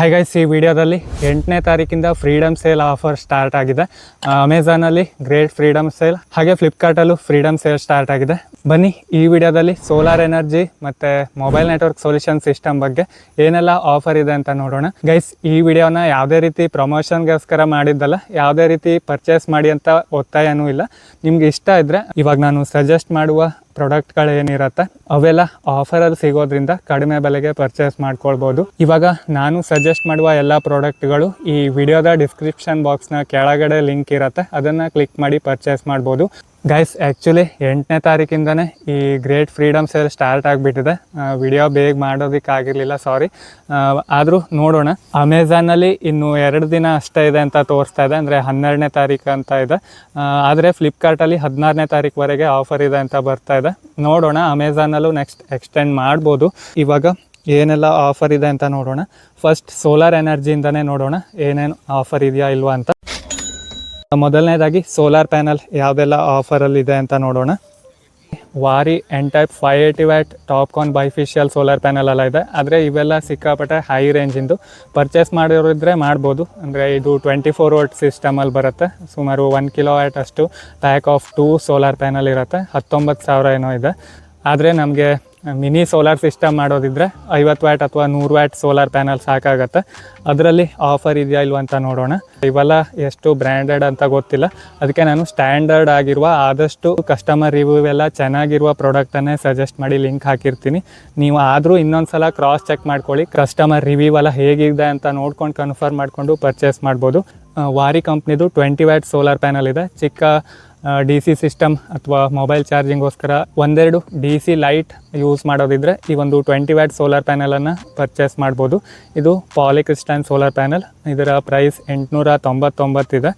Hi guys, ಈ ವಿಡಿಯೋದಲ್ಲಿ 8ನೇ ತಾರೀಕಿಂದ ಫ್ರೀಡಮ್ ಸೇಲ್ ಆಫರ್ ಸ್ಟಾರ್ಟ್ ಆಗಿದೆ. ಅಮೆಝಾನಲ್ಲಿ ಗ್ರೇಟ್ ಫ್ರೀಡಮ್ ಸೇಲ್, ಹಾಗೆ ಫ್ಲಿಪ್ಕಾರ್ಟಲ್ಲೂ ಫ್ರೀಡಮ್ ಸೇಲ್ ಸ್ಟಾರ್ಟ್ ಆಗಿದೆ. ಬನ್ನಿ ಈ ವಿಡಿಯೋದಲ್ಲಿ ಸೋಲಾರ್ ಎನರ್ಜಿ ಮತ್ತು ಮೊಬೈಲ್ ನೆಟ್ವರ್ಕ್ ಸೊಲ್ಯೂಷನ್ ಸಿಸ್ಟಮ್ ಬಗ್ಗೆ ಏನೆಲ್ಲ ಆಫರ್ ಇದೆ ಅಂತ ನೋಡೋಣ. ಗೈಸ್, ಈ ವಿಡಿಯೋನ ಯಾವುದೇ ರೀತಿ ಪ್ರಮೋಷನ್ಗೋಸ್ಕರ ಮಾಡಿದ್ದಲ್ಲ, ಯಾವುದೇ ರೀತಿ ಪರ್ಚೇಸ್ ಮಾಡಿ ಅಂತ ಒತ್ತಾಯನೂ ಇಲ್ಲ. ನಿಮ್ಗೆ ಇಷ್ಟ ಇದ್ದರೆ ಇವಾಗ ನಾನು ಸಜೆಸ್ಟ್ ಮಾಡುವ ಪ್ರಾಡಕ್ಟ್ಗಳು ಏನಿರುತ್ತೆ ಅವೆಲ್ಲ ಆಫರಲ್ಲಿ ಸಿಗೋದ್ರಿಂದ ಕಡಿಮೆ ಬೆಲೆಗೆ ಪರ್ಚೇಸ್ ಮಾಡ್ಕೊಳ್ಬೋದು. ಇವಾಗ ನಾನು ಸಜೆಸ್ಟ್ ಮಾಡುವ ಎಲ್ಲ ಪ್ರಾಡಕ್ಟ್ಗಳು ಈ ವಿಡಿಯೋದ ಡಿಸ್ಕ್ರಿಪ್ಷನ್ ಬಾಕ್ಸ್ನ ಕೆಳಗಡೆ ಲಿಂಕ್ ಇರುತ್ತೆ, ಅದನ್ನು ಕ್ಲಿಕ್ ಮಾಡಿ ಪರ್ಚೇಸ್ ಮಾಡ್ಬೋದು. ಗೈಸ್, ಆ್ಯಕ್ಚುಲಿ 8ನೇ ತಾರೀಕಿಂದನೇ ಈ ಗ್ರೇಟ್ ಫ್ರೀಡಮ್ ಸೇಲ್ ಸ್ಟಾರ್ಟ್ ಆಗಿಬಿಟ್ಟಿದೆ. ವಿಡಿಯೋ ಬೇಗ ಮಾಡೋದಕ್ಕಾಗಿರಲಿಲ್ಲ, ಸಾರಿ. ಆದರೂ ನೋಡೋಣ. ಅಮೆಝಾನಲ್ಲಿ ಇನ್ನು 2 ದಿನ ಅಷ್ಟೇ ಇದೆ ಅಂತ ತೋರಿಸ್ತಾ ಇದೆ, ಅಂದರೆ 12ನೇ ತಾರೀಕು ಅಂತ ಇದೆ. ಆದರೆ ಫ್ಲಿಪ್ಕಾರ್ಟಲ್ಲಿ 16ನೇ ತಾರೀಕುವರೆಗೆ ಆಫರ್ ಇದೆ ಅಂತ ಬರ್ತಾ ಇದೆ. ನೋಡೋಣ, ಅಮೆಝಾನಲ್ಲೂ ನೆಕ್ಸ್ಟ್ ಎಕ್ಸ್ಟೆಂಡ್ ಮಾಡ್ಬೋದು. ಇವಾಗ ಏನೆಲ್ಲ ಆಫರ್ ಇದೆ ಅಂತ ನೋಡೋಣ. ಫಸ್ಟ್ ಸೋಲಾರ್ ಎನರ್ಜಿಯಿಂದನೇ ನೋಡೋಣ ಏನೇನು ಆಫರ್ ಇದೆಯಾ ಇಲ್ವಾ ಅಂತ. ಮೊದಲನೇದಾಗಿ ಸೋಲಾರ್ ಪ್ಯಾನಲ್ ಯಾವುದೆಲ್ಲ ಆಫರಲ್ಲಿದೆ ಅಂತ ನೋಡೋಣ. ವಾರಿ N-type 580 ವ್ಯಾಟ್ ಟಾಪ್ಕಾನ್ ಬೈಫಿಷಿಯಲ್ ಸೋಲಾರ್ ಪ್ಯಾನಲ್ ಎಲ್ಲ ಇದೆ. ಆದರೆ ಇವೆಲ್ಲ ಸಿಕ್ಕಾಪಟ್ಟೆ ಹೈ ರೇಂಜಿಂದು. ಪರ್ಚೇಸ್ ಮಾಡಿರೋರಿದ್ರೆ ಮಾಡ್ಬೋದು. ಅಂದರೆ ಇದು 24 ವೋಲ್ಟ್ ಸಿಸ್ಟಮಲ್ಲಿ ಬರುತ್ತೆ. ಸುಮಾರು 1 ಕಿಲೋ ವ್ಯಾಟ್ ಅಷ್ಟು ಪ್ಯಾಕ್ ಆಫ್ 2 ಸೋಲಾರ್ ಪ್ಯಾನಲ್ ಇರುತ್ತೆ. 19,000 ಏನೋ ಇದೆ. ಆದರೆ ನಮಗೆ ಮಿನಿ ಸೋಲಾರ್ ಸಿಸ್ಟಮ್ ಮಾಡೋದಿದ್ರೆ 50 ವ್ಯಾಟ್ ಅಥವಾ 100 ವ್ಯಾಟ್ ಸೋಲಾರ್ ಪ್ಯಾನಲ್ ಸಾಕಾಗತ್ತೆ. ಅದರಲ್ಲಿ ಆಫರ್ ಇದೆಯಾ ಇಲ್ವ ಅಂತ ನೋಡೋಣ. ಇವೆಲ್ಲ ಎಷ್ಟು ಬ್ರ್ಯಾಂಡೆಡ್ ಅಂತ ಗೊತ್ತಿಲ್ಲ, ಅದಕ್ಕೆ ನಾನು ಸ್ಟ್ಯಾಂಡರ್ಡ್ ಆಗಿರುವ ಆದಷ್ಟು ಕಸ್ಟಮರ್ ರಿವ್ಯೂ ಎಲ್ಲ ಚೆನ್ನಾಗಿರುವ ಪ್ರಾಡಕ್ಟನ್ನೇ ಸಜೆಸ್ಟ್ ಮಾಡಿ ಲಿಂಕ್ ಹಾಕಿರ್ತೀನಿ. ನೀವು ಆದರೂ ಇನ್ನೊಂದು ಸಲ ಕ್ರಾಸ್ ಚೆಕ್ ಮಾಡ್ಕೊಳ್ಳಿ, ಕಸ್ಟಮರ್ ರಿವ್ಯೂ ಎಲ್ಲ ಹೇಗಿದೆ ಅಂತ ನೋಡ್ಕೊಂಡು ಕನ್ಫರ್ಮ್ ಮಾಡಿಕೊಂಡು ಪರ್ಚೇಸ್ ಮಾಡ್ಬೋದು. ವಾರಿ ಕಂಪ್ನಿದು 20 ವ್ಯಾಟ್ ಸೋಲಾರ್ ಪ್ಯಾನಲ್ ಇದೆ. ಚಿಕ್ಕ DC ಸಿಸ್ಟಮ್ ಅಥವಾ ಮೊಬೈಲ್ ಚಾರ್ಜಿಂಗೋಸ್ಕರ ಒಂದೆರಡು DC ಲೈಟ್ ಯೂಸ್ ಮಾಡೋದಿದ್ರೆ ಈ ಒಂದು 20 ವ್ಯಾಟ್ ಸೋಲಾರ್ ಪ್ಯಾನಲನ್ನು ಪರ್ಚೇಸ್ ಮಾಡ್ಬೋದು. ಇದು ಪಾಲಿಕ್ರಿಸ್ಟೈನ್ ಸೋಲಾರ್ ಪ್ಯಾನಲ್. ಇದರ ಪ್ರೈಸ್ 899 ಇದೆ.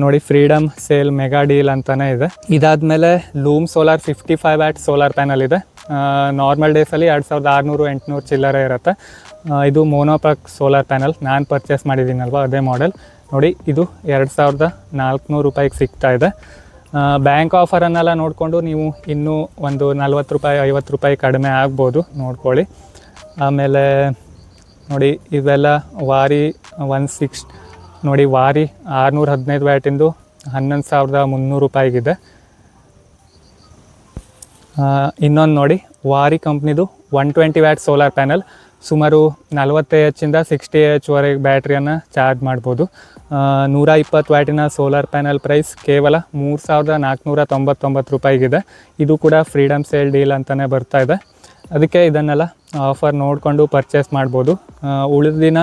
ನೋಡಿ, ಫ್ರೀಡಮ್ ಸೇಲ್ ಮೆಗಾ ಡೀಲ್ ಅಂತಲೇ ಇದೆ. ಇದಾದಮೇಲೆ loom solar 55 watt solar panel ಇದೆ. ನಾರ್ಮಲ್ ಡೇಸಲ್ಲಿ 2600-800 ಚಿಲ್ಲರೆ ಇರುತ್ತೆ. ಇದು ಮೋನೋಪಾಕ್ ಸೋಲಾರ್ ಪ್ಯಾನಲ್. ನಾನು ಪರ್ಚೇಸ್ ಮಾಡಿದ್ದೀನಲ್ವ, ಅದೇ ಮಾಡೆಲ್. ನೋಡಿ, ಇದು 2400 ರೂಪಾಯಿಗೆ ಸಿಗ್ತಾ ಇದೆ. ಬ್ಯಾಂಕ್ ಆಫರನ್ನೆಲ್ಲ ನೋಡಿಕೊಂಡು ನೀವು ಇನ್ನೂ ಒಂದು 40 ರೂಪಾಯಿ 50 ರೂಪಾಯಿ ಕಡಿಮೆ ಆಗ್ಬೋದು, ನೋಡ್ಕೊಳ್ಳಿ. ಆಮೇಲೆ ನೋಡಿ, ಇವೆಲ್ಲ ವಾರಿ 16 ನೋಡಿ, ವಾರಿ 615 ವ್ಯಾಟಿಂದು 11,300 ರೂಪಾಯಿಗಿದೆ. ಇನ್ನೊಂದು ನೋಡಿ, ವಾರಿ ಕಂಪ್ನಿದು 120 ವ್ಯಾಟ್ ಸೋಲಾರ್ ಪ್ಯಾನಲ್. ಸುಮಾರು 40 Hಯಿಂದ 60 H ವರೆಗೆ ಬ್ಯಾಟ್ರಿಯನ್ನು ಚಾರ್ಜ್ ಮಾಡ್ಬೋದು. 120 ವ್ಯಾಟಿನ ಸೋಲಾರ್ ಪ್ಯಾನಲ್ ಪ್ರೈಸ್ ಕೇವಲ 3,499 ರೂಪಾಯಿಗಿದೆ. ಇದು ಕೂಡ ಫ್ರೀಡಮ್ ಸೇಲ್ ಡೀಲ್ ಅಂತಲೇ ಬರ್ತಾ ಇದೆ. ಅದಕ್ಕೆ ಇದನ್ನೆಲ್ಲ ಆಫರ್ ನೋಡಿಕೊಂಡು ಪರ್ಚೇಸ್ ಮಾಡ್ಬೋದು. ಉಳಿದ ದಿನ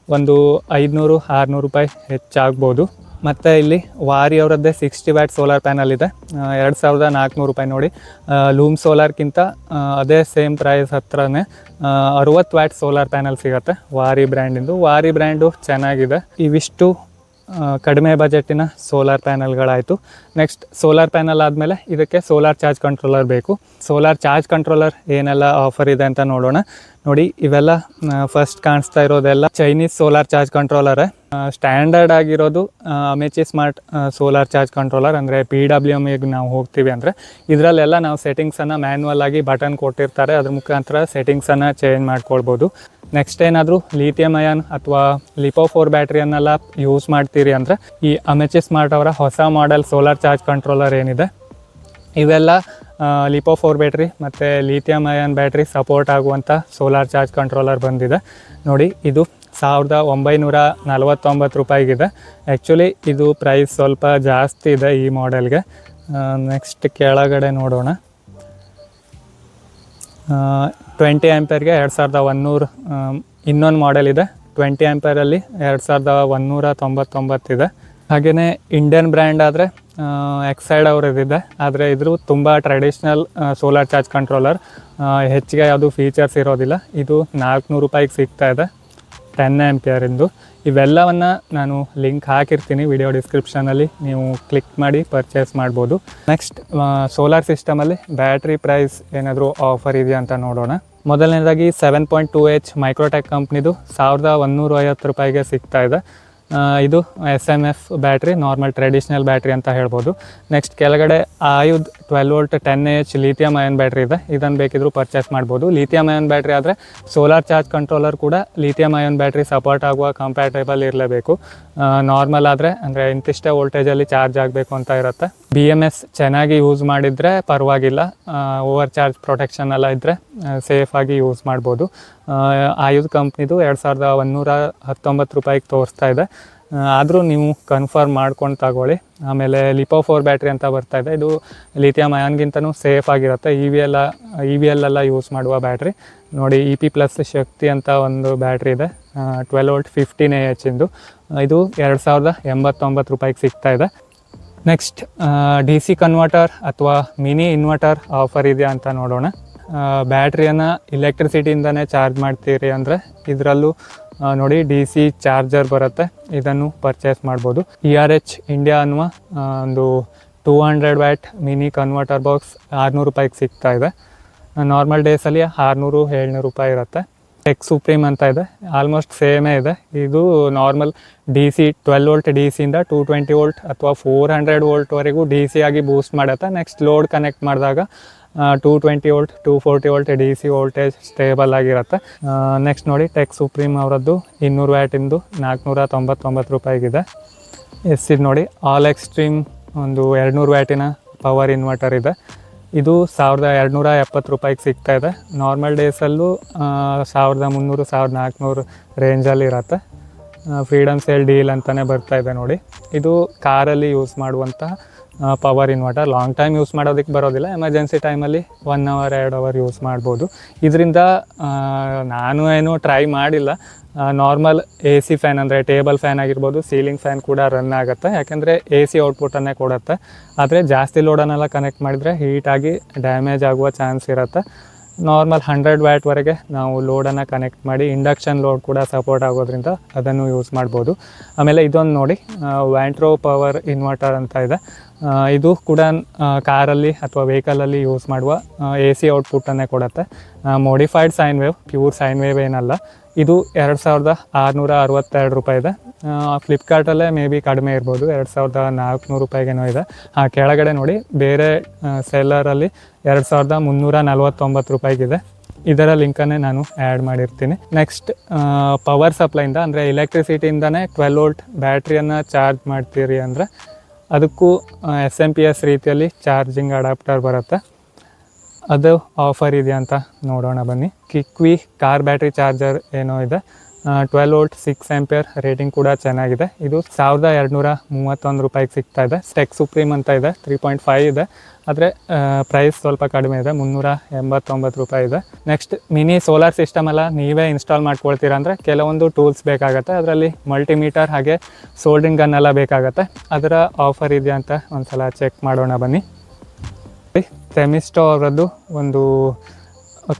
ಒಂದು 500-600 ರೂಪಾಯಿ ಹೆಚ್ಚಾಗ್ಬೋದು. ಮತ್ತು ಇಲ್ಲಿ ವಾರಿ ಅವರದ್ದೇ 60 ವ್ಯಾಟ್ ಸೋಲಾರ್ ಪ್ಯಾನಲ್ ಇದೆ. 2,400 ರೂಪಾಯಿ. ನೋಡಿ, ಲೂಮ್ ಸೋಲಾರ್ಗಿಂತ ಅದೇ ಸೇಮ್ ಪ್ರೈಸ್ ಹತ್ರನೇ 60 ವ್ಯಾಟ್ ಸೋಲಾರ್ ಪ್ಯಾನಲ್ ಸಿಗುತ್ತೆ ವಾರಿ ಬ್ರ್ಯಾಂಡಿಂದು. ವಾರಿ ಬ್ರ್ಯಾಂಡು ಚೆನ್ನಾಗಿದೆ. ಇವಿಷ್ಟು ಕಡಿಮೆ ಬಜೆಟಿನ ಸೋಲಾರ್ ಪ್ಯಾನಲ್ಗಳಾಯಿತು. ನೆಕ್ಸ್ಟ್ ಸೋಲಾರ್ ಪ್ಯಾನಲ್ ಆದಮೇಲೆ ಇದಕ್ಕೆ ಸೋಲಾರ್ ಚಾರ್ಜ್ ಕಂಟ್ರೋಲರ್ ಬೇಕು. ಸೋಲಾರ್ ಚಾರ್ಜ್ ಕಂಟ್ರೋಲರ್ ಏನೆಲ್ಲ ಆಫರ್ ಇದೆ ಅಂತ ನೋಡೋಣ. ನೋಡಿ, ಇವೆಲ್ಲ ಫಸ್ಟ್ ಕಾಣಿಸ್ತಾ ಇರೋದೆಲ್ಲ ಚೈನೀಸ್ ಸೋಲಾರ್ ಚಾರ್ಜ್ ಕಂಟ್ರೋಲರೇ. ಸ್ಟ್ಯಾಂಡರ್ಡ್ ಆಗಿರೋದು ಅಮೆಚಿ ಸ್ಮಾರ್ಟ್ ಸೋಲಾರ್ ಚಾರ್ಜ್ ಕಂಟ್ರೋಲರ್. ಅಂದರೆ PWMಗೆ ನಾವು ಹೋಗ್ತೀವಿ ಅಂದರೆ ಇದರಲ್ಲೆಲ್ಲ ನಾವು ಸೆಟ್ಟಿಂಗ್ಸನ್ನು ಮ್ಯಾನ್ಯಲ್ ಆಗಿ ಬಟನ್ ಕೊಟ್ಟಿರ್ತಾರೆ, ಅದ್ರ ಮುಖಾಂತರ ಸೆಟ್ಟಿಂಗ್ಸನ್ನು ಚೇಂಜ್ ಮಾಡ್ಕೊಳ್ಬೋದು. ನೆಕ್ಸ್ಟ್ ಏನಾದರೂ ಲಿಥಿಯಂ ಅಯಾನ್ ಅಥವಾ ಲಿಪೋ4 ಬ್ಯಾಟ್ರಿಯನ್ನೆಲ್ಲ ಯೂಸ್ ಮಾಡ್ತೀರಿ ಅಂದರೆ ಈ ಅಮೆಚಿ ಸ್ಮಾರ್ಟ್ ಅವರ ಹೊಸ ಮಾಡೆಲ್ ಸೋಲಾರ್ ಚಾರ್ಜ್ ಕಂಟ್ರೋಲರ್ ಏನಿದೆ, ಇವೆಲ್ಲ ಲಿಪೋ4 ಬ್ಯಾಟ್ರಿ ಮತ್ತು ಲಿಥಿಯಂ ಅಯಾನ್ ಬ್ಯಾಟ್ರಿ ಸಪೋರ್ಟ್ ಆಗುವಂಥ ಸೋಲಾರ್ ಚಾರ್ಜ್ ಕಂಟ್ರೋಲರ್ ಬಂದಿದೆ. ನೋಡಿ, ಇದು 1,949 ರೂಪಾಯಿಗಿದೆ. ಆ್ಯಕ್ಚುಲಿ ಇದು ಪ್ರೈಸ್ ಸ್ವಲ್ಪ ಜಾಸ್ತಿ ಇದೆ ಈ ಮಾಡೆಲ್ಗೆ. ನೆಕ್ಸ್ಟ್ ಕೆಳಗಡೆ ನೋಡೋಣ. 20 ಆ್ಯಂಪೇರ್ಗೆ 2,100. ಇನ್ನೊಂದು ಮಾಡೆಲ್ ಇದೆ 20 ಆ್ಯಂಪೇರಲ್ಲಿ 2,199 ಇದೆ. ಹಾಗೆಯೇ ಇಂಡಿಯನ್ ಬ್ರ್ಯಾಂಡ್ ಆದರೆ ಎಕ್ಸೈಡ್ ಅವರದ್ದಿದೆ. ಆದರೆ ಇದ್ರ ತುಂಬ ಟ್ರೆಡಿಷ್ನಲ್ ಸೋಲಾರ್ ಚಾರ್ಜ್ ಕಂಟ್ರೋಲರ್, ಹೆಚ್ಚಿಗೆ ಯಾವುದು ಫೀಚರ್ಸ್ ಇರೋದಿಲ್ಲ. ಇದು 400 ರೂಪಾಯಿಗೆ ಸಿಗ್ತಾ ಇದೆ 10 ಆ್ಯಂಪಿಯರಿಂದು. ಇವೆಲ್ಲವನ್ನು ನಾನು ಲಿಂಕ್ ಹಾಕಿರ್ತೀನಿ ವಿಡಿಯೋ ಡಿಸ್ಕ್ರಿಪ್ಷನಲ್ಲಿ, ನೀವು ಕ್ಲಿಕ್ ಮಾಡಿ ಪರ್ಚೇಸ್ ಮಾಡ್ಬೋದು. ನೆಕ್ಸ್ಟ್ ಸೋಲಾರ್ ಸಿಸ್ಟಮಲ್ಲಿ ಬ್ಯಾಟ್ರಿ ಪ್ರೈಸ್ ಏನಾದರೂ ಆಫರ್ ಇದೆಯಾ ಅಂತ ನೋಡೋಣ. ಮೊದಲನೇದಾಗಿ 7.2H ಮೈಕ್ರೋಟೆಕ್ ಕಂಪ್ನಿದು 1,150 ರೂಪಾಯಿಗೆ ಸಿಗ್ತಾ ಇದೆ. ಇದು SMF battery, normal traditional battery ಅಂತ ಹೇಳ್ಬೋದು. ನೆಕ್ಸ್ಟ್ ಕೆಳಗಡೆ Ayudh 12 volt 10Ah lithium iron battery ಇದೆ. ಇದನ್ನು ಬೇಕಿದ್ರೂ ಪರ್ಚೇಸ್ ಮಾಡ್ಬೋದು. ಲಿಥಿಯಂ ಅಯನ್ ಬ್ಯಾಟ್ರಿ ಆದರೆ ಸೋಲಾರ್ ಚಾರ್ಜ್ ಕಂಟ್ರೋಲರ್ ಕೂಡ ಲಿಥಿಯಂ ಅಯನ್ ಬ್ಯಾಟ್ರಿ ಸಪೋರ್ಟ್ ಆಗುವ ಕಂಪ್ಯಾಟೇಬಲ್ ಇರಲೇಬೇಕು. ನಾರ್ಮಲ್ ಆದರೆ ಅಂದರೆ ಇಂತಿಷ್ಟೇ ವೋಲ್ಟೇಜಲ್ಲಿ ಚಾರ್ಜ್ ಆಗಬೇಕು ಅಂತ ಇರುತ್ತೆ. BMS ಚೆನ್ನಾಗಿ ಯೂಸ್ ಮಾಡಿದರೆ ಪರವಾಗಿಲ್ಲ. ಓವರ್ ಚಾರ್ಜ್ ಪ್ರೊಟೆಕ್ಷನ್ ಎಲ್ಲ ಇದ್ದರೆ ಸೇಫಾಗಿ ಯೂಸ್ ಮಾಡ್ಬೋದು. ಆಯುಧ್ ಕಂಪ್ನಿದು 2119 ರೂಪಾಯಿಗೆ ತೋರಿಸ್ತಾ ಇದೆ. ಆದರೂ ನೀವು ಕನ್ಫರ್ಮ್ ಮಾಡ್ಕೊಂಡು ತಗೊಳ್ಳಿ. ಆಮೇಲೆ LiPo4 ಬ್ಯಾಟ್ರಿ ಅಂತ ಬರ್ತಾ ಇದೆ. ಇದು ಲಿಥಿಯಂ ಅಯಾನ್ಗಿಂತನೂ ಸೇಫ್ ಆಗಿರುತ್ತೆ. ಇ ವಿ ಎಲ್ಲ ಯೂಸ್ ಮಾಡುವ ಬ್ಯಾಟ್ರಿ ನೋಡಿ. EP+ ಶಕ್ತಿ ಅಂತ ಒಂದು ಬ್ಯಾಟ್ರಿ ಇದೆ, 12 ವೋಲ್ಟ್ 15Ah ಇಂದು. ಇದು 2089 ರೂಪಾಯಿಗೆ ಸಿಗ್ತಾ ಇದೆ. ನೆಕ್ಸ್ಟ್ DC ಕನ್ವರ್ಟರ್ ಅಥವಾ ಮಿನಿ ಇನ್ವರ್ಟರ್ ಆಫರ್ ಇದೆಯಾ ಅಂತ ನೋಡೋಣ. ಬ್ಯಾಟ್ರಿಯನ್ನು ಇಲೆಕ್ಟ್ರಿಸಿಟಿಯಿಂದನೇ ಚಾರ್ಜ್ ಮಾಡ್ತೀರಿ ಅಂದರೆ ಇದರಲ್ಲೂ ನೋಡಿ DC ಚಾರ್ಜರ್ ಬರುತ್ತೆ. ಇದನ್ನು ಪರ್ಚೇಸ್ ಮಾಡ್ಬೋದು. ERH ಇಂಡಿಯಾ ಅನ್ನುವ ಒಂದು 200 ವ್ಯಾಟ್ ಮಿನಿ ಕನ್ವರ್ಟರ್ ಬಾಕ್ಸ್ 600 ರೂಪಾಯಿಗೆ ಸಿಗ್ತಾ ಇದೆ. ನಾರ್ಮಲ್ ಡೇಸಲ್ಲಿ 600-700 ರೂಪಾಯಿ ಇರುತ್ತೆ. ಟೆಕ್ ಸುಪ್ರೀಮ್ ಅಂತ ಇದೆ, ಆಲ್ಮೋಸ್ಟ್ ಸೇಮೇ ಇದೆ. ಇದು ನಾರ್ಮಲ್ DC 12 ವೋಲ್ಟ್ DCಯಿಂದ 220 ವೋಲ್ಟ್ ಅಥವಾ 400 ವೋಲ್ಟ್ವರೆಗೂ DC ಆಗಿ ಬೂಸ್ಟ್ ಮಾಡುತ್ತೆ. ನೆಕ್ಸ್ಟ್ ಲೋಡ್ ಕನೆಕ್ಟ್ ಮಾಡಿದಾಗ 220 volt 240 volt DC voltage stable ಆಗಿರುತ್ತೆ. ನೆಕ್ಸ್ಟ್ ನೋಡಿ ಟೆಕ್ ಸುಪ್ರೀಮ್ ಅವರದ್ದು 200 ವ್ಯಾಟಿಂದು 499 ರೂಪಾಯಿಗಿದೆ. ಇದು ನೋಡಿ ಆಲ್ ಎಕ್ಸ್ಟ್ರೀಮ್ ಒಂದು 200 ವ್ಯಾಟಿನ ಪವರ್ ಇನ್ವರ್ಟರ್ ಇದೆ. ಇದು 1270 ರೂಪಾಯಿಗೆ ಸಿಗ್ತಾ ಇದೆ. ನಾರ್ಮಲ್ ಡೇಸಲ್ಲೂ 1300-1400 ರೇಂಜಲ್ಲಿ ಇರುತ್ತೆ. ಫ್ರೀಡಮ್ ಸೇಲ್ ಡೀಲ್ ಅಂತಲೇ ಬರ್ತಾ ಇದೆ ನೋಡಿ. ಇದು ಕಾರಲ್ಲಿ ಯೂಸ್ ಮಾಡುವಂತಹ power inverter. Long time use ಮಾಡೋದಕ್ಕೆ ಬರೋದಿಲ್ಲ. ಎಮರ್ಜೆನ್ಸಿ ಟೈಮಲ್ಲಿ 1 ಅವರ್ 2 ಅವರ್ ಯೂಸ್ ಮಾಡ್ಬೋದು. ಇದರಿಂದ ನಾನು ಏನೂ ಟ್ರೈ ಮಾಡಿಲ್ಲ. ನಾರ್ಮಲ್ AC ಫ್ಯಾನ್ ಅಂದರೆ ಟೇಬಲ್ ಫ್ಯಾನ್ ಆಗಿರ್ಬೋದು, ಸೀಲಿಂಗ್ ಫ್ಯಾನ್ ಕೂಡ ರನ್ ಆಗುತ್ತೆ. ಯಾಕೆಂದರೆ AC ಔಟ್ಪುಟನ್ನೇ ಕೊಡುತ್ತೆ. ಆದರೆ ಜಾಸ್ತಿ ಲೋಡನ್ನೆಲ್ಲ ಕನೆಕ್ಟ್ ಮಾಡಿದರೆ ಹೀಟಾಗಿ ಡ್ಯಾಮೇಜ್ ಆಗುವ ಚಾನ್ಸ್ ಇರುತ್ತೆ. ನಾರ್ಮಲ್ 100 ವ್ಯಾಟ್ವರೆಗೆ ನಾವು ಲೋಡನ್ನು ಕನೆಕ್ಟ್ ಮಾಡಿ ಇಂಡಕ್ಷನ್ ಲೋಡ್ ಕೂಡ ಸಪೋರ್ಟ್ ಆಗೋದ್ರಿಂದ ಅದನ್ನು ಯೂಸ್ ಮಾಡ್ಬೋದು. ಆಮೇಲೆ ಇದೊಂದು ನೋಡಿ ವ್ಯಾಂಟ್ರೋ ಪವರ್ ಇನ್ವರ್ಟರ್ ಅಂತ ಇದೆ. ಇದು ಕೂಡ ಕಾರಲ್ಲಿ ಅಥವಾ ವೆಹಿಕಲಲ್ಲಿ ಯೂಸ್ ಮಾಡುವ AC ಔಟ್ಪುಟ್ಟನ್ನೇ ಕೊಡುತ್ತೆ. Modified sine wave, pure sine wave ಏನಲ್ಲ. ಇದು 2662 ರೂಪಾಯಿ ಇದೆ. ಫ್ಲಿಪ್ಕಾರ್ಟಲ್ಲೇ ಮೇ ಬಿ ಕಡಿಮೆ ಇರ್ಬೋದು, 2400 ರೂಪಾಯಿಗೇನೋ ಇದೆ. ಕೆಳಗಡೆ ನೋಡಿ ಬೇರೆ ಸೆಲ್ಲರಲ್ಲಿ 2349 ರೂಪಾಯಿಗಿದೆ. ಇದರ ಲಿಂಕನ್ನೇ ನಾನು ಆ್ಯಡ್ ಮಾಡಿರ್ತೀನಿ. ನೆಕ್ಸ್ಟ್ ಪವರ್ ಸಪ್ಲೈಯಿಂದ ಅಂದರೆ ಎಲೆಕ್ಟ್ರಿಸಿಟಿಯಿಂದನೇ 12 ವೋಲ್ಟ್ ಬ್ಯಾಟ್ರಿಯನ್ನು ಚಾರ್ಜ್ ಮಾಡ್ತೀರಿ ಅಂದರೆ ಅದಕ್ಕೂ SMP-S ರೀತಿಯಲ್ಲಿ ಚಾರ್ಜಿಂಗ್ ಅಡಾಪ್ಟರ್ ಬರುತ್ತೆ. ಅದು ಆಫರ್ ಇದೆಯಾ ಅಂತ ನೋಡೋಣ ಬನ್ನಿ. ಕಿಕ್ವಿ ಕಾರ್ ಬ್ಯಾಟ್ರಿ ಚಾರ್ಜರ್ ಏನೋ ಇದೆ, 12 ವೋಲ್ಟ್ 6 ಆಂಪಿಯರ್ ರೇಟಿಂಗ್ ಕೂಡ ಚೆನ್ನಾಗಿದೆ. ಇದು 1231 ರೂಪಾಯಿಗೆ ಸಿಗ್ತಾ ಇದೆ. ಟೆಕ್ ಸುಪ್ರೀಮ್ ಅಂತ ಇದೆ, 3.5 ಇದೆ. ಆದರೆ ಪ್ರೈಸ್ ಸ್ವಲ್ಪ ಕಡಿಮೆ ಇದೆ, 389 ರೂಪಾಯಿ ಇದೆ. ನೆಕ್ಸ್ಟ್ ಮಿನಿ ಸೋಲಾರ್ ಸಿಸ್ಟಮ್ ಎಲ್ಲ ನೀವೇ ಇನ್ಸ್ಟಾಲ್ ಮಾಡ್ಕೊಳ್ತೀರ ಅಂದರೆ ಕೆಲವೊಂದು ಟೂಲ್ಸ್ ಬೇಕಾಗುತ್ತೆ. ಅದರಲ್ಲಿ ಮಲ್ಟಿಮೀಟರ್ ಹಾಗೆ ಸೋಲ್ಡ್ರಿಂಗ್ ಗನ್ ಎಲ್ಲ ಬೇಕಾಗುತ್ತೆ. ಅದರ ಆಫರ್ ಇದೆಯಾ ಅಂತ ಒಂದು ಸಲ ಚೆಕ್ ಮಾಡೋಣ ಬನ್ನಿ. ಸೆಮಿಸ್ಟೋ ಅವರದ್ದು ಒಂದು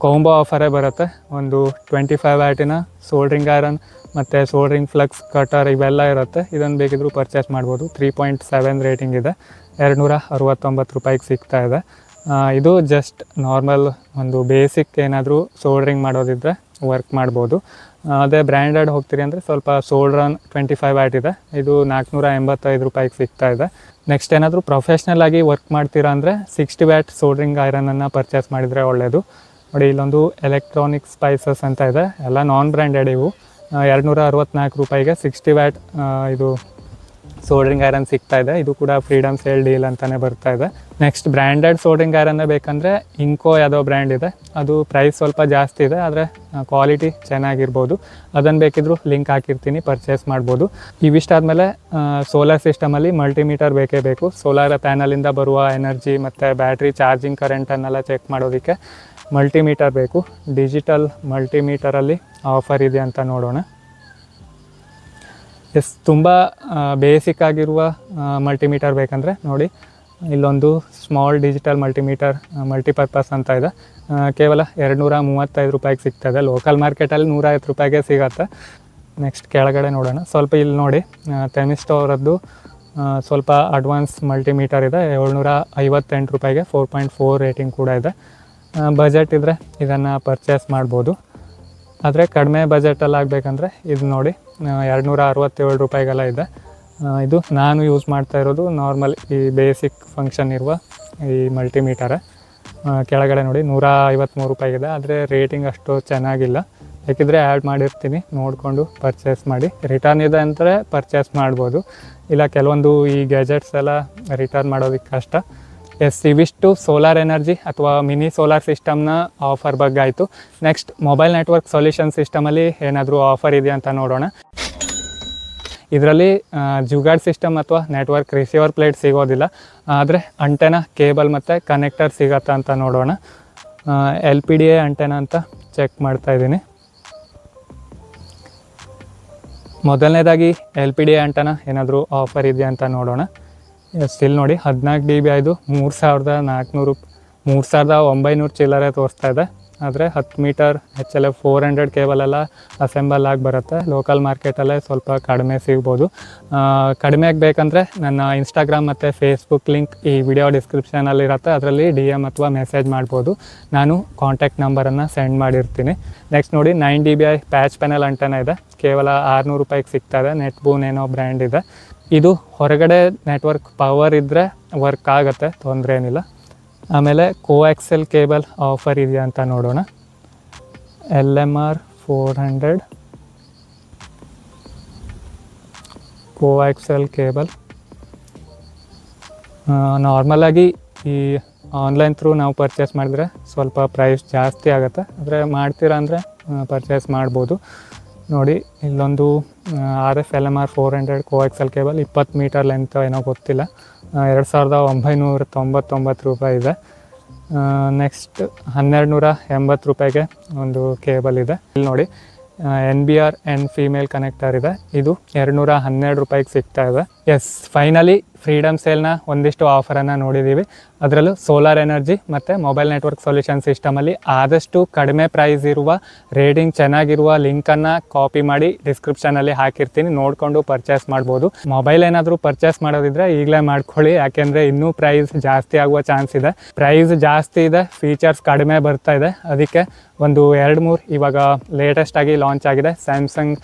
ಕಾಂಬೋ ಆಫರೇ ಬರುತ್ತೆ. ಒಂದು 25 ವ್ಯಾಟಿನ ಸೋಲ್ಡ್ರಿಂಗ್ ಐರನ್ ಮತ್ತು ಸೋಲ್ಡ್ರಿಂಗ್ ಫ್ಲಕ್ಸ್ ಕಟರ್ ಇವೆಲ್ಲ ಇರುತ್ತೆ. ಇದನ್ನು ಬೇಕಿದ್ರೂ ಪರ್ಚೇಸ್ ಮಾಡ್ಬೋದು. 3.7 ರೇಟಿಂಗ್ ಇದೆ, 269 ರೂಪಾಯಿಗೆ ಸಿಗ್ತಾ ಇದೆ. ಇದು ಜಸ್ಟ್ ನಾರ್ಮಲ್ ಒಂದು ಬೇಸಿಕ್ ಏನಾದರೂ ಸೋಲ್ಡ್ರಿಂಗ್ ಮಾಡೋದಿದ್ದರೆ ವರ್ಕ್ ಮಾಡ್ಬೋದು. ಅದೇ ಬ್ರ್ಯಾಂಡೆಡ್ ಹೋಗ್ತೀರಿ ಅಂದರೆ ಸ್ವಲ್ಪ ಸೋಲ್ಡ್ರನ್ 25 ವ್ಯಾಟ್ ಇದೆ. ಇದು 485 ರೂಪಾಯಿಗೆ ಸಿಗ್ತಾ ಇದೆ. ನೆಕ್ಸ್ಟ್ ಏನಾದರೂ ಪ್ರೊಫೆಷ್ನಲ್ ಆಗಿ ವರ್ಕ್ ಮಾಡ್ತೀರಾ ಅಂದರೆ 60 ವ್ಯಾಟ್ ಸೋಲ್ಡ್ರಿಂಗ್ ಐರನನ್ನು ಪರ್ಚೇಸ್ ಮಾಡಿದರೆ ಒಳ್ಳೆಯದು. ನೋಡಿ ಇಲ್ಲೊಂದು ಎಲೆಕ್ಟ್ರಾನಿಕ್ ಸ್ಪೈಸಸ್ ಅಂತ ಇದೆ, ಎಲ್ಲ ನಾನ್ ಬ್ರ್ಯಾಂಡೆಡ್. ಇವು 264 ರೂಪಾಯಿಗೆ 60 ವ್ಯಾಟ್ ಇದು ಸೋಲ್ಡ್ರಿಂಗ್ ಐರನ್ ಸಿಗ್ತಾ ಇದೆ. ಇದು ಕೂಡ ಫ್ರೀಡಮ್ ಸೇಲ್ ಡೀಲ್ ಅಂತಲೇ ಬರ್ತಾ ಇದೆ. ನೆಕ್ಸ್ಟ್ ಬ್ರ್ಯಾಂಡೆಡ್ ಸೋಲ್ಡ್ರಿಂಗ್ ಐರನ್ನೇ ಬೇಕಂದರೆ ಇಂಕೋ ಯಾವುದೋ ಬ್ರ್ಯಾಂಡ್ ಇದೆ. ಅದು ಪ್ರೈಸ್ ಸ್ವಲ್ಪ ಜಾಸ್ತಿ ಇದೆ, ಆದರೆ ಕ್ವಾಲಿಟಿ ಚೆನ್ನಾಗಿರ್ಬೋದು. ಅದನ್ನು ಬೇಕಿದ್ರೂ ಲಿಂಕ್ ಹಾಕಿರ್ತೀನಿ, ಪರ್ಚೇಸ್ ಮಾಡ್ಬೋದು. ಇವಿಷ್ಟಾದಮೇಲೆ ಸೋಲಾರ್ ಸಿಸ್ಟಮಲ್ಲಿ ಮಲ್ಟಿಮೀಟರ್ ಬೇಕೇ ಬೇಕು. ಸೋಲಾರ್ ಪ್ಯಾನಲಿಂದ ಬರುವ ಎನರ್ಜಿ ಮತ್ತು ಬ್ಯಾಟ್ರಿ ಚಾರ್ಜಿಂಗ್ ಕರೆಂಟನ್ನೆಲ್ಲ ಚೆಕ್ ಮಾಡೋದಕ್ಕೆ ಮಲ್ಟಿಮೀಟರ್ ಬೇಕು. ಡಿಜಿಟಲ್ ಮಲ್ಟಿಮೀಟರಲ್ಲಿ ಆಫರ್ ಇದೆ ಅಂತ ನೋಡೋಣ. ತುಂಬ ಬೇಸಿಕ್ ಆಗಿರುವ ಮಲ್ಟಿಮೀಟರ್ ಬೇಕಂದರೆ ನೋಡಿ ಇಲ್ಲೊಂದು ಸ್ಮಾಲ್ ಡಿಜಿಟಲ್ ಮಲ್ಟಿಮೀಟರ್ ಮಲ್ಟಿಪರ್ಪಸ್ ಅಂತ ಇದೆ. ಕೇವಲ 235 ರೂಪಾಯಿಗೆ ಸಿಗ್ತದೆ. ಲೋಕಲ್ ಮಾರ್ಕೆಟಲ್ಲಿ 150 ರೂಪಾಯಿಗೆ ಸಿಗುತ್ತೆ. ನೆಕ್ಸ್ಟ್ ಕೆಳಗಡೆ ನೋಡೋಣ. ಸ್ವಲ್ಪ ಇಲ್ಲಿ ನೋಡಿ ಥೆಮಿಸ್ಟೋ ಅವರದ್ದು ಸ್ವಲ್ಪ ಅಡ್ವಾನ್ಸ್ ಮಲ್ಟಿಮೀಟರ್ ಇದೆ, 758 ರೂಪಾಯಿಗೆ 4.4 ರೇಟಿಂಗ್ ಕೂಡ ಇದೆ. ಬಜೆಟ್ ಇದ್ದರೆ ಇದನ್ನು ಪರ್ಚೇಸ್ ಮಾಡ್ಬೋದು. ಆದರೆ ಕಡಿಮೆ ಬಜೆಟಲ್ಲಿ ಆಗಬೇಕಂದ್ರೆ ಇದು ನೋಡಿ 267 ರೂಪಾಯಿಗೆಲ್ಲ ಇದೆ. ಇದು ನಾನು ಯೂಸ್ ಮಾಡ್ತಾ ಇರೋದು ನಾರ್ಮಲ್ ಈ ಬೇಸಿಕ್ ಫಂಕ್ಷನ್ ಇರುವ ಈ ಮಲ್ಟಿಮೀಟರ್. ಕೆಳಗಡೆ ನೋಡಿ 153 ರೂಪಾಯಿಗಿದೆ, ಆದರೆ ರೇಟಿಂಗ್ ಅಷ್ಟು ಚೆನ್ನಾಗಿಲ್ಲ. ಬೇಕಿದ್ರೆ ಆ್ಯಡ್ ಮಾಡಿರ್ತೀನಿ, ನೋಡಿಕೊಂಡು ಪರ್ಚೇಸ್ ಮಾಡಿ. ರಿಟರ್ನ್ ಇದೆ ಅಂದರೆ ಪರ್ಚೇಸ್ ಮಾಡ್ಬೋದು, ಇಲ್ಲ ಕೆಲವೊಂದು ಈ ಗ್ಯಾಜೆಟ್ಸ್ ಎಲ್ಲ ರಿಟರ್ನ್ ಮಾಡೋದಕ್ಕೆ ಕಷ್ಟ. ಎಸ್, ಇವಿಷ್ಟು ಸೋಲಾರ್ ಎನರ್ಜಿ ಅಥವಾ ಮಿನಿ ಸೋಲಾರ್ ಸಿಸ್ಟಮ್ನ ಆಫರ್ ಬಗ್ಗೆ ಆಯಿತು. ನೆಕ್ಸ್ಟ್ ಮೊಬೈಲ್ ನೆಟ್ವರ್ಕ್ ಸೊಲ್ಯೂಷನ್ ಸಿಸ್ಟಮಲ್ಲಿ ಏನಾದರೂ ಆಫರ್ ಇದೆಯಾ ಅಂತ ನೋಡೋಣ. ಇದರಲ್ಲಿ ಜುಗಾಡ್ ಸಿಸ್ಟಮ್ ಅಥವಾ ನೆಟ್ವರ್ಕ್ ರಿಸೀವರ್ ಪ್ಲೇಟ್ ಸಿಗೋದಿಲ್ಲ, ಆದರೆ ಅಂಟೆನಾ, ಕೇಬಲ್ ಮತ್ತು ಕನೆಕ್ಟರ್ ಸಿಗತ್ತಾ ಅಂತ ನೋಡೋಣ. LPDA ಅಂಟೆನಾ ಅಂತ ಚೆಕ್ ಮಾಡ್ತಾಯಿದ್ದೀನಿ. ಮೊದಲನೇದಾಗಿ LPDA ಅಂಟೆನಾ ಏನಾದರೂ ಆಫರ್ ಇದೆಯಾ ಅಂತ ನೋಡೋಣ. ಸ್ಟಿಲ್ ನೋಡಿ 14 dB ಆಯಿತು 3,900 ಚಿಲ್ಲರೆ ತೋರಿಸ್ತಾ ಇದೆ. ಆದರೆ 10 ಮೀಟರ್ HLF 400 ಕೇಬಲೆಲ್ಲ ಅಸೆಂಬಲ್ ಆಗಿ ಬರುತ್ತೆ. ಲೋಕಲ್ ಮಾರ್ಕೆಟಲ್ಲೇ ಸ್ವಲ್ಪ ಕಡಿಮೆ ಸಿಗ್ಬೋದು. ಕಡಿಮೆಗೆ ಬೇಕಂದರೆ ನನ್ನ ಇನ್ಸ್ಟಾಗ್ರಾಮ್ ಮತ್ತು ಫೇಸ್ಬುಕ್ ಲಿಂಕ್ ಈ ವಿಡಿಯೋ ಡಿಸ್ಕ್ರಿಪ್ಷನಲ್ಲಿರುತ್ತೆ, ಅದರಲ್ಲಿ DM ಅಥವಾ ಮೆಸೇಜ್ ಮಾಡ್ಬೋದು. ನಾನು ಕಾಂಟ್ಯಾಕ್ಟ್ ನಂಬರನ್ನು ಸೆಂಡ್ ಮಾಡಿರ್ತೀನಿ. ನೆಕ್ಸ್ಟ್ ನೋಡಿ 9 dBi ಪ್ಯಾಚ್ ಪೆನಲ್ ಅಂಟೆನಾ ಇದೆ, ಕೇವಲ 600 ರೂಪಾಯಿಗೆ ಸಿಗ್ತಾಯಿದೆ. ನೆಟ್ಬೂನ್ ಏನೋ ಬ್ರ್ಯಾಂಡ್ ಇದೆ. ಇದು ಹೊರಗಡೆ ನೆಟ್ವರ್ಕ್ ಪವರ್ ಇದ್ದರೆ ವರ್ಕ್ ಆಗುತ್ತೆ, ತೊಂದರೆ ಏನಿಲ್ಲ. ಆಮೇಲೆ ಕೋಆಕ್ಸೆಲ್ ಕೇಬಲ್ ಆಫರ್ ಇದೆಯಾ ಅಂತ ನೋಡೋಣ. LMR 400 coaxial cable. ನಾರ್ಮಲಾಗಿ ಈ ಆನ್ಲೈನ್ ಥ್ರೂ ನಾವು ಪರ್ಚೇಸ್ ಮಾಡಿದ್ರೆ ಸ್ವಲ್ಪ ಪ್ರೈಸ್ ಜಾಸ್ತಿ ಆಗುತ್ತೆ, ಆದರೆ ಮಾಡ್ತೀರಾ ಅಂದರೆ ಪರ್ಚೇಸ್ ಮಾಡ್ಬೋದು. ನೋಡಿ ಇಲ್ಲೊಂದು RF LMR 400 coaxial cable 20 metre length ಏನೋ ಗೊತ್ತಿಲ್ಲ, 2,999 ರೂಪಾಯಿ ಇದೆ. ನೆಕ್ಸ್ಟ್ 1,280 ರೂಪಾಯಿಗೆ ಒಂದು ಕೇಬಲ್ ಇದೆ. ಇಲ್ಲಿ ನೋಡಿ NBR ಫೀಮೇಲ್ ಕನೆಕ್ಟರ್ ಇದೆ, ಇದು 212 ರೂಪಾಯಿಗೆ ಸಿಗ್ತಾ ಇದೆ. ಎಸ್, ಫೈನಲಿ ಫ್ರೀಡಮ್ ಸೇಲ್ನ ಒಂದಿಷ್ಟು ಆಫರನ್ನು ನೋಡಿದ್ದೀವಿ. ಅದರಲ್ಲೂ ಸೋಲಾರ್ ಎನರ್ಜಿ ಮತ್ತು ಮೊಬೈಲ್ ನೆಟ್ವರ್ಕ್ ಸೊಲ್ಯೂಷನ್ ಸಿಸ್ಟಮಲ್ಲಿ ಆದಷ್ಟು ಕಡಿಮೆ ಪ್ರೈಸ್ ಇರುವ, ರೇಟಿಂಗ್ ಚೆನ್ನಾಗಿರುವ ಲಿಂಕನ್ನು ಕಾಪಿ ಮಾಡಿ ಡಿಸ್ಕ್ರಿಪ್ಷನಲ್ಲಿ ಹಾಕಿರ್ತೀನಿ, ನೋಡಿಕೊಂಡು ಪರ್ಚೇಸ್ ಮಾಡ್ಬೋದು. ಮೊಬೈಲ್ ಏನಾದರೂ ಪರ್ಚೇಸ್ ಮಾಡೋದಿದ್ರೆ ಈಗಲೇ ಮಾಡ್ಕೊಳ್ಳಿ, ಯಾಕೆಂದರೆ ಇನ್ನೂ ಪ್ರೈಸ್ ಜಾಸ್ತಿ ಆಗುವ ಚಾನ್ಸ್ ಇದೆ. ಪ್ರೈಸ್ ಜಾಸ್ತಿ ಇದೆ, ಫೀಚರ್ಸ್ ಕಡಿಮೆ ಬರ್ತಾ ಇದೆ. ಅದಕ್ಕೆ ಒಂದು 2-3 ಇವಾಗ ಲೇಟೆಸ್ಟಾಗಿ ಲಾಂಚ್ ಆಗಿದೆ. ಸ್ಯಾಮ್ಸಂಗ್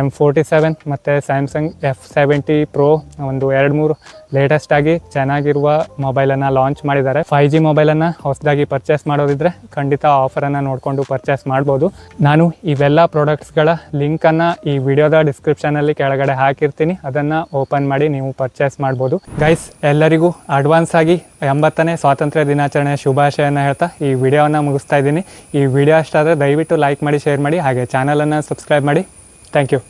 M47 ಮತ್ತು ಸ್ಯಾಮ್ಸಂಗ್ F70 Pro ಒಂದು 2-3 ಲೇಟೆಸ್ಟಾಗಿ ಚೆನ್ನಾಗಿರುವ ಮೊಬೈಲನ್ನು ಲಾಂಚ್ ಮಾಡಿದ್ದಾರೆ. 5G ಮೊಬೈಲನ್ನು ಹೊಸದಾಗಿ ಪರ್ಚೇಸ್ ಮಾಡೋದಿದ್ರೆ ಖಂಡಿತ ಆಫರನ್ನು ನೋಡಿಕೊಂಡು ಪರ್ಚೇಸ್ ಮಾಡ್ಬೋದು. ನಾನು ಇವೆಲ್ಲ ಪ್ರಾಡಕ್ಟ್ಸ್ಗಳ ಲಿಂಕನ್ನು ಈ ವಿಡಿಯೋದ ಡಿಸ್ಕ್ರಿಪ್ಷನಲ್ಲಿ ಕೆಳಗಡೆ ಹಾಕಿರ್ತೀನಿ, ಅದನ್ನು ಓಪನ್ ಮಾಡಿ ನೀವು ಪರ್ಚೇಸ್ ಮಾಡ್ಬೋದು. ಗೈಸ್, ಎಲ್ಲರಿಗೂ ಅಡ್ವಾನ್ಸ್ ಆಗಿ 80ನೇ ಸ್ವಾತಂತ್ರ್ಯ ದಿನಾಚರಣೆ ಶುಭಾಶಯನ ಹೇಳ್ತಾ ಈ ವಿಡಿಯೋನ ಮುಗಿಸ್ತಾ ಇದ್ದೀನಿ. ಈ ವಿಡಿಯೋ ಅಷ್ಟಾದರೆ ದಯವಿಟ್ಟು ಲೈಕ್ ಮಾಡಿ, ಶೇರ್ ಮಾಡಿ, ಹಾಗೆ ಚಾನಲನ್ನು ಸಬ್ಸ್ಕ್ರೈಬ್ ಮಾಡಿ. Thank you.